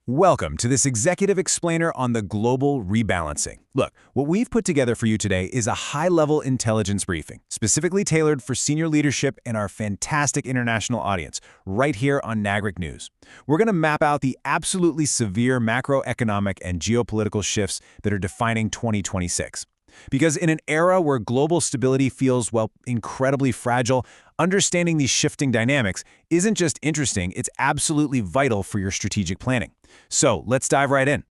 Welcome to this executive explainer on the global rebalancing. Look, what we've put together for you today is a high-level intelligence briefing, specifically tailored for senior leadership and our fantastic international audience, right here on Nagrik News. We're going to map out the absolutely severe macroeconomic and geopolitical shifts that are defining 2026. Because in an era where global stability feels, well, incredibly fragile, understanding these shifting dynamics isn't just interesting, it's absolutely vital for your strategic planning. So let's dive right in.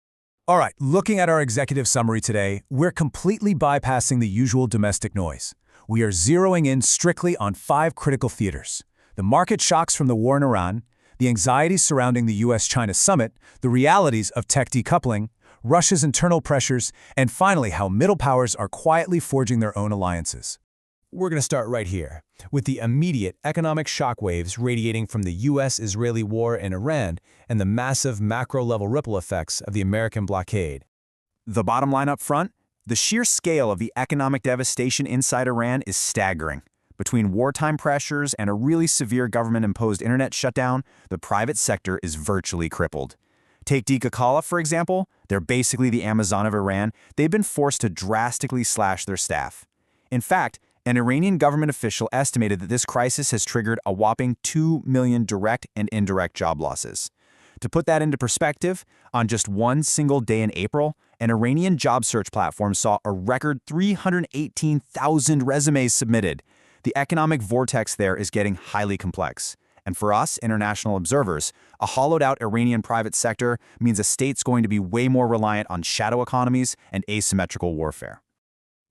All right, looking at our executive summary today, we're completely bypassing the usual domestic noise. We are zeroing in strictly on 5 critical theaters: the market shocks from the war in Iran, the anxieties surrounding the US-China summit, the realities of tech decoupling, Russia's internal pressures, and finally how middle powers are quietly forging their own alliances. We're going to start right here, with the immediate economic shockwaves radiating from the US-Israeli war in Iran and the massive macro-level ripple effects of the American blockade. The bottom line up front, the sheer scale of the economic devastation inside Iran is staggering. Between wartime pressures and a really severe government-imposed internet shutdown, the private sector is virtually crippled. Take Decoupling, for example. They're basically the Amazon of Iran. They've been forced to drastically slash their staff. In fact, an Iranian government official estimated that this crisis has triggered a whopping 2 million direct and indirect job losses. To put that into perspective, on just one single day in April, an Iranian job search platform saw a record 318,000 resumes submitted. The economic vortex there is getting highly complex. And for us, international observers, a hollowed-out Iranian private sector means a state's going to be way more reliant on shadow economies and asymmetrical warfare.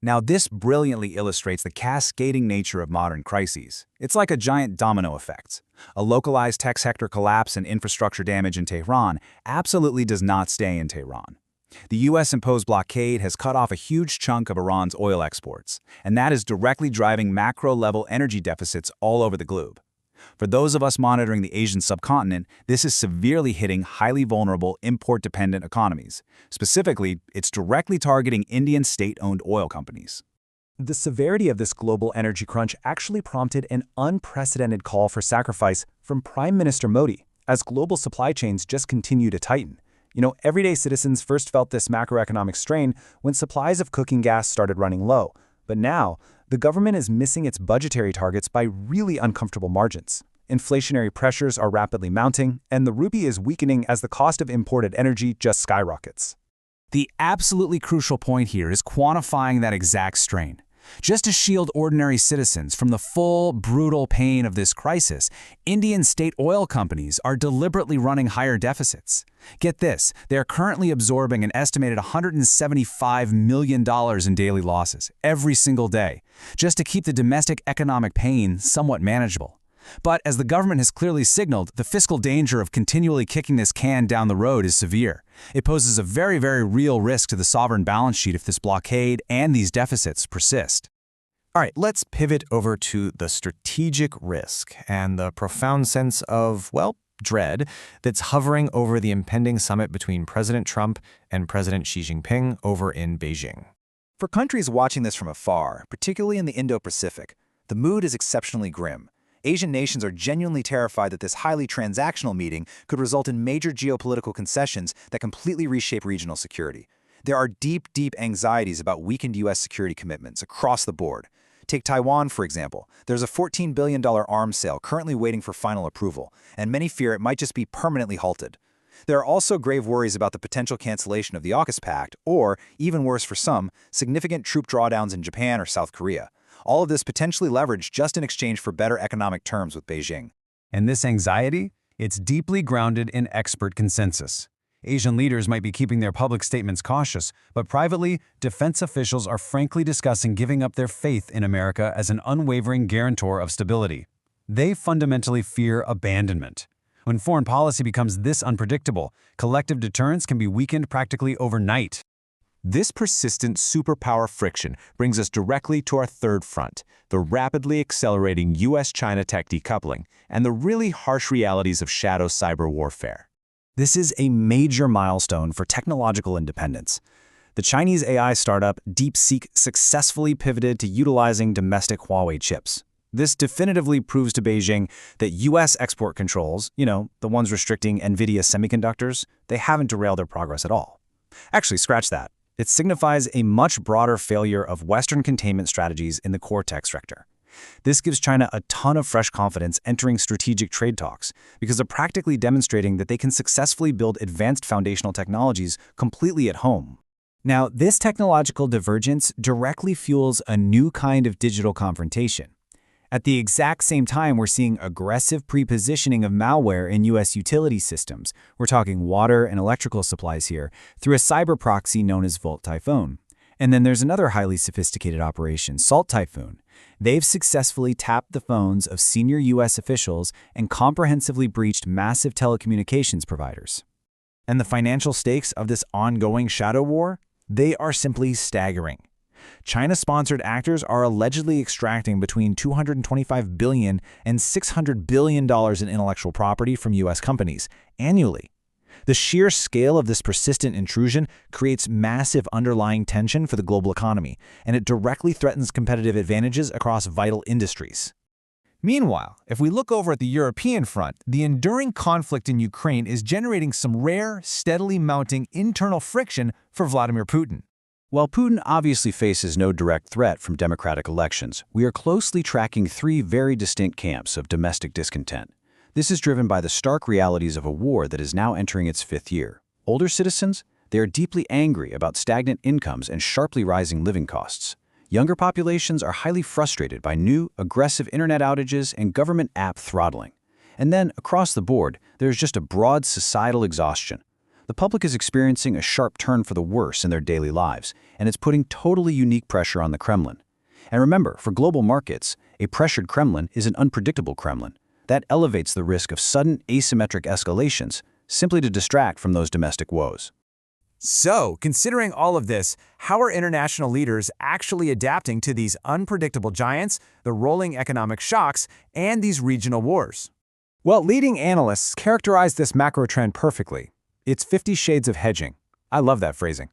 Now, this brilliantly illustrates the cascading nature of modern crises. It's like a giant domino effect. A localized tech sector collapse and infrastructure damage in Tehran absolutely does not stay in Tehran. The US-imposed blockade has cut off a huge chunk of Iran's oil exports, and that is directly driving macro-level energy deficits all over the globe. For those of us monitoring the Asian subcontinent, this is severely hitting highly vulnerable, import-dependent economies. Specifically, it's directly targeting Indian state-owned oil companies. The severity of this global energy crunch actually prompted an unprecedented call for sacrifice from Prime Minister Modi, as global supply chains just continue to tighten. Everyday citizens first felt this macroeconomic strain when supplies of cooking gas started running low. But now, the government is missing its budgetary targets by really uncomfortable margins. Inflationary pressures are rapidly mounting, and the rupee is weakening as the cost of imported energy just skyrockets. The absolutely crucial point here is quantifying that exact strain. Just to shield ordinary citizens from the full, brutal pain of this crisis, Indian state oil companies are deliberately running higher deficits. Get this, they are currently absorbing an estimated $175 million in daily losses every single day, just to keep the domestic economic pain somewhat manageable. But as the government has clearly signaled, the fiscal danger of continually kicking this can down the road is severe. It poses a very, very real risk to the sovereign balance sheet if this blockade and these deficits persist. All right, let's pivot over to the strategic risk and the profound sense of, well, dread that's hovering over the impending summit between President Trump and President Xi Jinping over in Beijing. For countries watching this from afar, particularly in the Indo-Pacific, the mood is exceptionally grim. Asian nations are genuinely terrified that this highly transactional meeting could result in major geopolitical concessions that completely reshape regional security. There are deep anxieties about weakened U.S. security commitments across the board. Take Taiwan, for example. There's a $14 billion arms sale currently waiting for final approval, and many fear it might just be permanently halted. There are also grave worries about the potential cancellation of the AUKUS Pact, or, even worse for some, significant troop drawdowns in Japan or South Korea. All of this potentially leveraged just in exchange for better economic terms with Beijing. And this anxiety? It's deeply grounded in expert consensus. Asian leaders might be keeping their public statements cautious, but privately, defense officials are frankly discussing giving up their faith in America as an unwavering guarantor of stability. They fundamentally fear abandonment. When foreign policy becomes this unpredictable, collective deterrence can be weakened practically overnight. This persistent superpower friction brings us directly to our third front, the rapidly accelerating US-China tech decoupling and the really harsh realities of shadow cyber warfare. This is a major milestone for technological independence. The Chinese AI startup DeepSeek successfully pivoted to utilizing domestic Huawei chips. This definitively proves to Beijing that U.S. export controls, the ones restricting NVIDIA semiconductors, they haven't derailed their progress at all. Actually, scratch that. It signifies a much broader failure of Western containment strategies in the core tech sector. This gives China a ton of fresh confidence entering strategic trade talks because they're practically demonstrating that they can successfully build advanced foundational technologies completely at home. Now, this technological divergence directly fuels a new kind of digital confrontation. At the exact same time, we're seeing aggressive pre-positioning of malware in U.S. utility systems. We're talking water and electrical supplies here, through a cyber proxy known as Volt Typhoon. And then there's another highly sophisticated operation, Salt Typhoon. They've successfully tapped the phones of senior U.S. officials and comprehensively breached massive telecommunications providers. And the financial stakes of this ongoing shadow war? They are simply staggering. China-sponsored actors are allegedly extracting between $225 billion and $600 billion in intellectual property from U.S. companies annually. The sheer scale of this persistent intrusion creates massive underlying tension for the global economy, and it directly threatens competitive advantages across vital industries. Meanwhile, if we look over at the European front, the enduring conflict in Ukraine is generating some rare, steadily mounting internal friction for Vladimir Putin. While Putin obviously faces no direct threat from democratic elections, we are closely tracking three very distinct camps of domestic discontent. This is driven by the stark realities of a war that is now entering its fifth year. Older citizens, they are deeply angry about stagnant incomes and sharply rising living costs. Younger populations are highly frustrated by new, aggressive internet outages and government app throttling. And then, across the board, there's just a broad societal exhaustion. The public is experiencing a sharp turn for the worse in their daily lives, and it's putting totally unique pressure on the Kremlin. And remember, for global markets, a pressured Kremlin is an unpredictable Kremlin. That elevates the risk of sudden asymmetric escalations, simply to distract from those domestic woes. So, considering all of this, how are international leaders actually adapting to these unpredictable giants, the rolling economic shocks, and these regional wars? Well, leading analysts characterize this macro trend perfectly. It's 50 shades of hedging. I love that phrasing.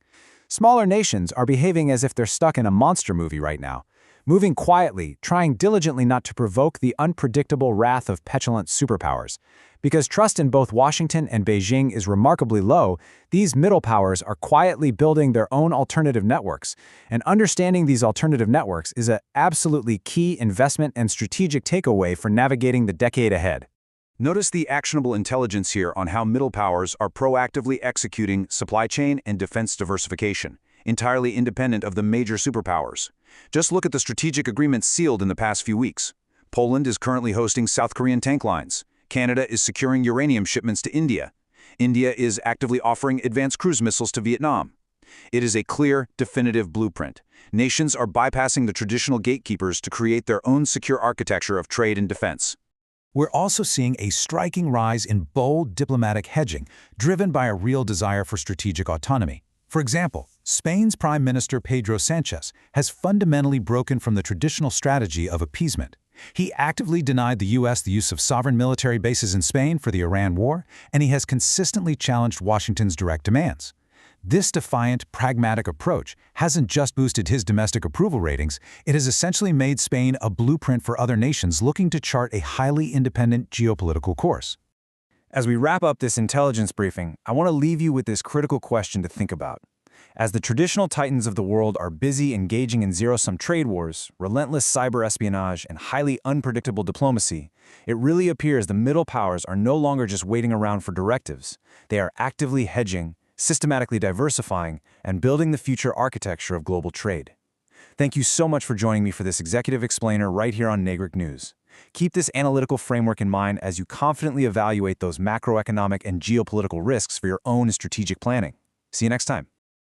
Smaller nations are behaving as if they're stuck in a monster movie right now, moving quietly, trying diligently not to provoke the unpredictable wrath of petulant superpowers. Because trust in both Washington and Beijing is remarkably low, these middle powers are quietly building their own alternative networks. And understanding these alternative networks is an absolutely key investment and strategic takeaway for navigating the decade ahead. Notice the actionable intelligence here on how middle powers are proactively executing supply chain and defense diversification, entirely independent of the major superpowers. Just look at the strategic agreements sealed in the past few weeks. Poland is currently hosting South Korean tank lines. Canada is securing uranium shipments to India. India is actively offering advanced cruise missiles to Vietnam. It is a clear, definitive blueprint. Nations are bypassing the traditional gatekeepers to create their own secure architecture of trade and defense. We're also seeing a striking rise in bold diplomatic hedging, driven by a real desire for strategic autonomy. For example, Spain's Prime Minister Pedro Sánchez has fundamentally broken from the traditional strategy of appeasement. He actively denied the U.S. the use of sovereign military bases in Spain for the Iran war, and he has consistently challenged Washington's direct demands. This defiant, pragmatic approach hasn't just boosted his domestic approval ratings, it has essentially made Spain a blueprint for other nations looking to chart a highly independent geopolitical course. As we wrap up this intelligence briefing, I want to leave you with this critical question to think about. As the traditional titans of the world are busy engaging in zero-sum trade wars, relentless cyber espionage, and highly unpredictable diplomacy, it really appears the middle powers are no longer just waiting around for directives. They are actively hedging, systematically diversifying, and building the future architecture of global trade. Thank you so much for joining me for this Executive Explainer right here on Nagrik News. Keep this analytical framework in mind as you confidently evaluate those macroeconomic and geopolitical risks for your own strategic planning. See you next time.